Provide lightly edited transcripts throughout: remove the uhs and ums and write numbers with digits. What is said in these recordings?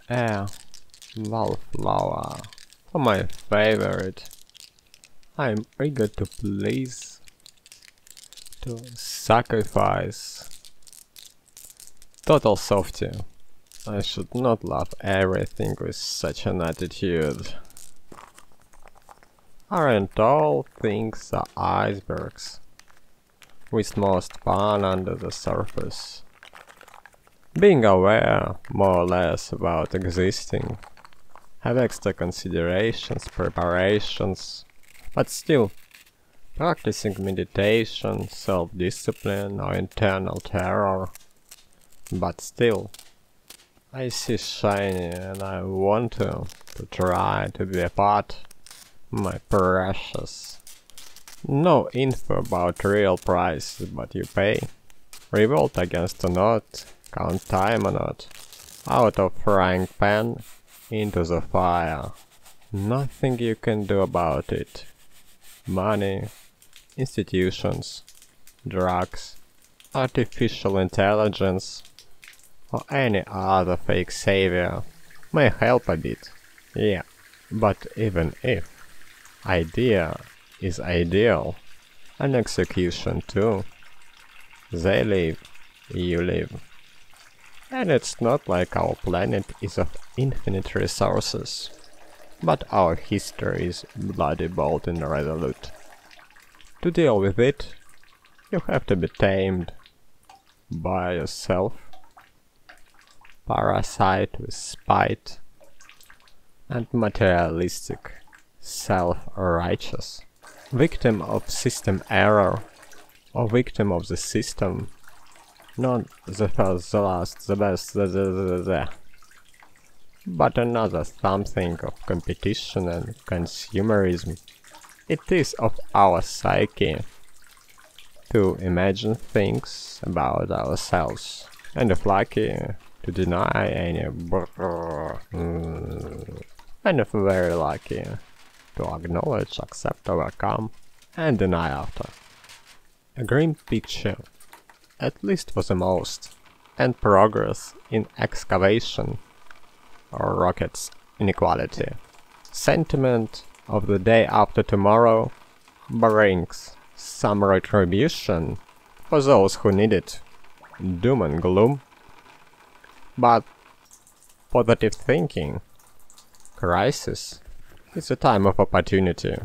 Wallflower. For my favorite. I am eager to please, to sacrifice. Total softy. I should not love everything with such an attitude. Aren't all things the icebergs, with most fun under the surface? Being aware, more or less, about existing, have extra considerations, preparations, but still, practicing meditation, self-discipline or internal terror, but still, I see shiny and I want to try to be a part, my precious. No info about real prices, but you pay. Revolt against a knot, count time or not. Out of frying pan, into the fire. Nothing you can do about it. Money, institutions, drugs, artificial intelligence, or any other fake savior may help a bit. Yeah, but even if idea is ideal, and execution too. They live, you live. And it's not like our planet is of infinite resources, but our history is bloody bold and resolute. To deal with it, you have to be tamed by yourself, parasite with spite, and materialistic, self-righteous, victim of system error, or victim of the system. Not the first, the last, the best, the. But another something of competition and consumerism. It is of our psyche to imagine things about ourselves, and if lucky, to deny any and if very lucky, to acknowledge, accept, overcome, and deny after. A grim picture, at least for the most, and progress in excavation, or rockets inequality. Sentiment of the day after tomorrow brings some retribution for those who need it. Doom and gloom, but positive thinking. Crisis is a time of opportunity,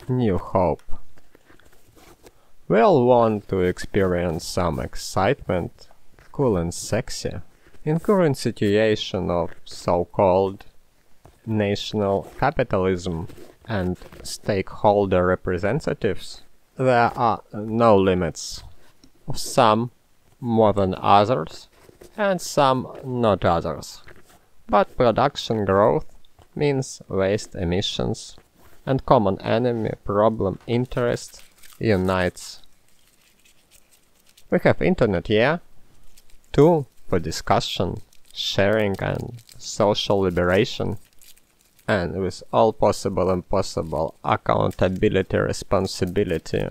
new hope. We all want to experience some excitement, cool and sexy. In current situation of so-called national capitalism and stakeholder representatives, there are no limits. Some more than others, and some not others. But production growth means waste emissions, and common enemy problem interest unites. We have internet, yeah? Tool for discussion, sharing and social liberation, and with all possible and impossible accountability, responsibility,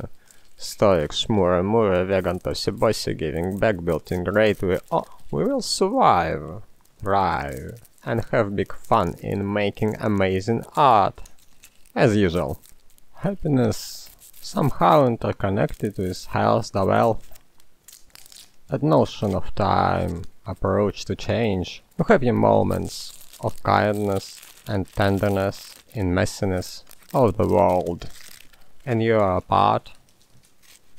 stoic, shmura, vegan, tossy-bossy, giving back, built-in great, we will survive, thrive, and have big fun in making amazing art, as usual. Happiness somehow interconnected with health, the wealth, that notion of time, approach to change. You have your moments of kindness and tenderness in messiness of the world, and you are apart.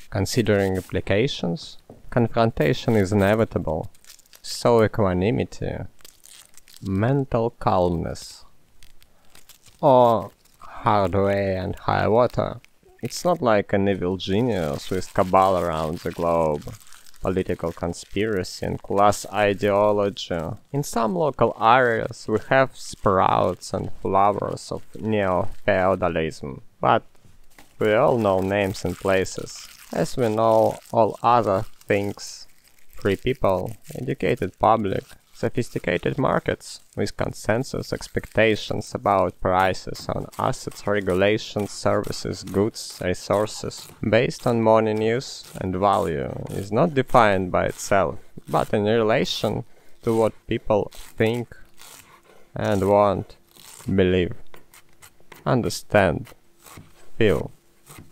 Considering implications, confrontation is inevitable, so equanimity, mental calmness, or hard way and high water. It's not like an evil genius with cabal around the globe, political conspiracy and class ideology. In some local areas we have sprouts and flowers of neo-feudalism, but we all know names and places, as we know all other things. Free people, educated public, sophisticated markets, with consensus expectations about prices on assets, regulations, services, goods, resources, based on money news and value, is not defined by itself, but in relation to what people think, and want, believe, understand, feel,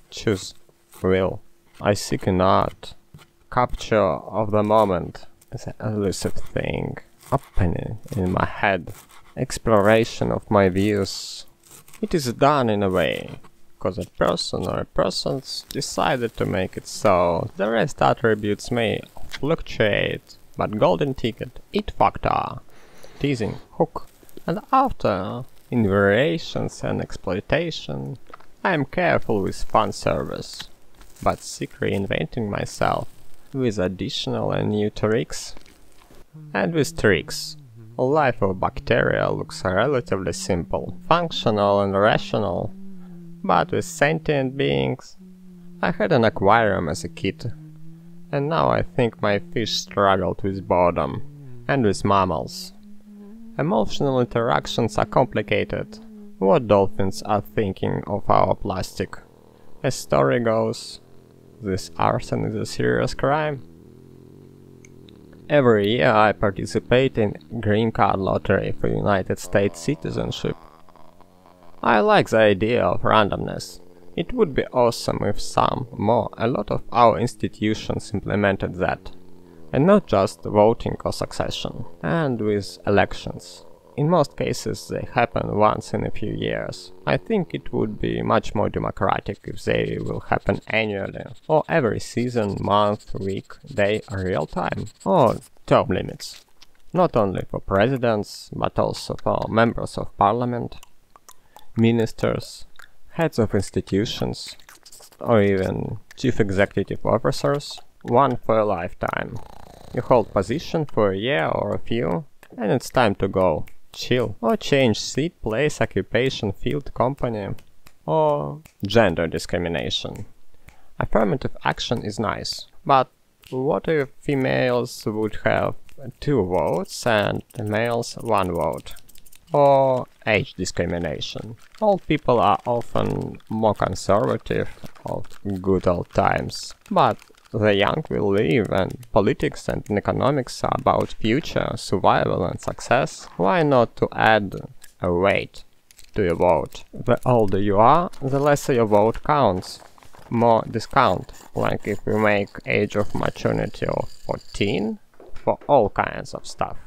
choose, will. I seek in art, capture of the moment as an elusive thing, opening in my head, exploration of my views. It is done in a way, because a person or persons decided to make it so. The rest attributes may fluctuate, but golden ticket, it factor, teasing, hook, and after, in variations and exploitation, I am careful with fun service, but seek reinventing myself with additional and new tricks. And with tricks, life of bacteria looks relatively simple, functional and rational, but with sentient beings, I had an aquarium as a kid, and now I think my fish struggled with boredom, and with mammals. Emotional interactions are complicated. What dolphins are thinking of our plastic? As story goes, this arson is a serious crime. Every year I participate in green card lottery for United States citizenship. I like the idea of randomness. It would be awesome if a lot of our institutions implemented that. And not just voting or succession. And with elections. In most cases they happen once in a few years. I think it would be much more democratic if they will happen annually, or every season, month, week, day, or real time, or term limits. Not only for presidents, but also for members of parliament, ministers, heads of institutions, or even chief executive officers, one for a lifetime. You hold position for a year or a few, and it's time to go. Chill, or change seat, place, occupation, field, company, or gender discrimination. Affirmative action is nice, but what if females would have 2 votes and males 1 vote? Or age discrimination. Old people are often more conservative of good old times, but the young will live, and politics and economics are about future, survival and success. Why not to add a weight to your vote? The older you are, the lesser your vote counts. More discount, like if we make age of maturity of 14 for all kinds of stuff.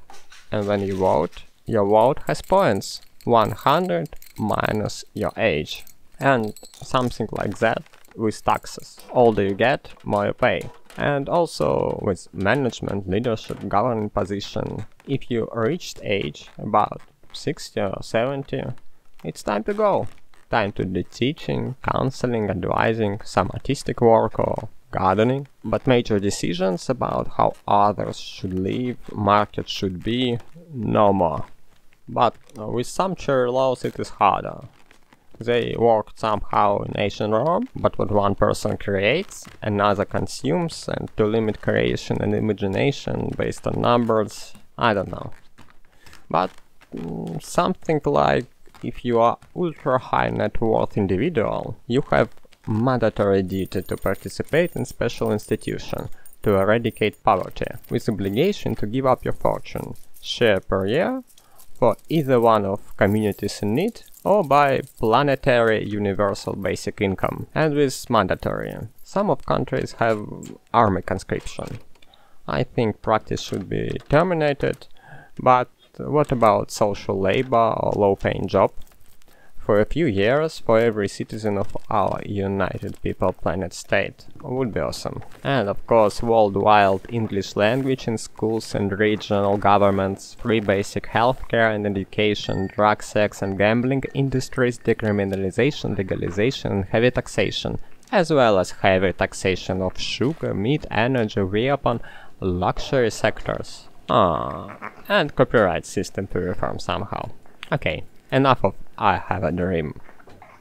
And when you vote, your vote has points. 100 minus your age. And something like that with taxes. Older you get, more you pay. And also with management, leadership, governing position. If you reached age about 60 or 70, it's time to go. Time to do teaching, counseling, advising, some artistic work or gardening. But major decisions about how others should live, market should be, no more. But with some cherry laws it is harder. They worked somehow in ancient Rome, but what one person creates, another consumes, and to limit creation and imagination based on numbers, I don't know. But something like, if you are ultra high net worth individual, you have mandatory duty to participate in special institution to eradicate poverty, with obligation to give up your fortune, share per year, for either one of communities in need, or by planetary universal basic income, and with mandatory. Some of countries have army conscription. I think practice should be terminated, but what about social labor or low-paying job? For a few years, for every citizen of our United People Planet State would be awesome. And of course, worldwide English language in schools and regional governments, free basic healthcare and education, drug, sex and gambling industries, decriminalization, legalization and heavy taxation, as well as heavy taxation of sugar, meat, energy, weapon, luxury sectors. And copyright system to reform somehow. Okay. Enough of I have a dream.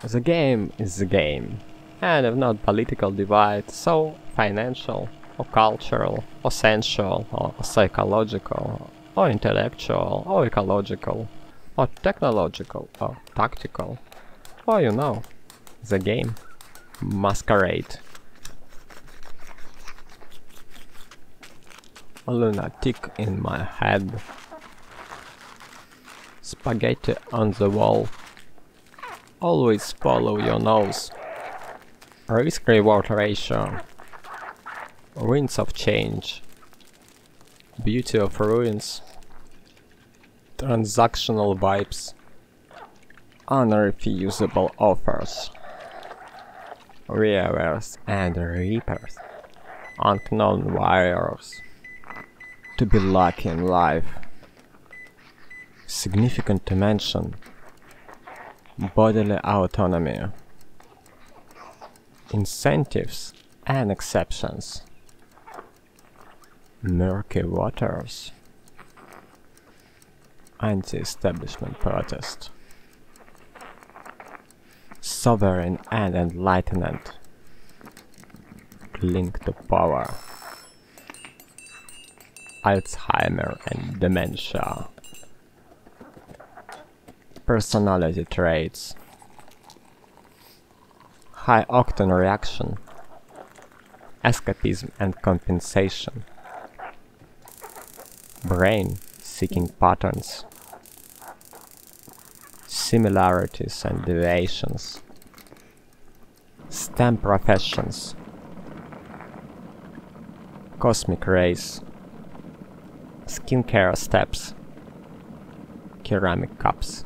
The game is the game, and if not political divide, so financial, or cultural, or sensual, or psychological, or intellectual, or ecological, or technological, or tactical, or you know, the game. Masquerade. A lunatic in my head. Spaghetti on the wall. Always follow your nose. Risk-reward ratio. Winds of change. Beauty of ruins. Transactional vibes. Unrefusable offers. Reavers and reapers. Unknown warriors. To be lucky in life. Significant to mention. Bodily autonomy. Incentives and exceptions. Murky waters. Anti-establishment protest. Sovereign and enlightenment. Link to power. Alzheimer and dementia. Personality traits. High octane reaction. Escapism and compensation. Brain seeking patterns. Similarities and deviations. STEM professions. Cosmic rays. Skincare steps. Ceramic cups.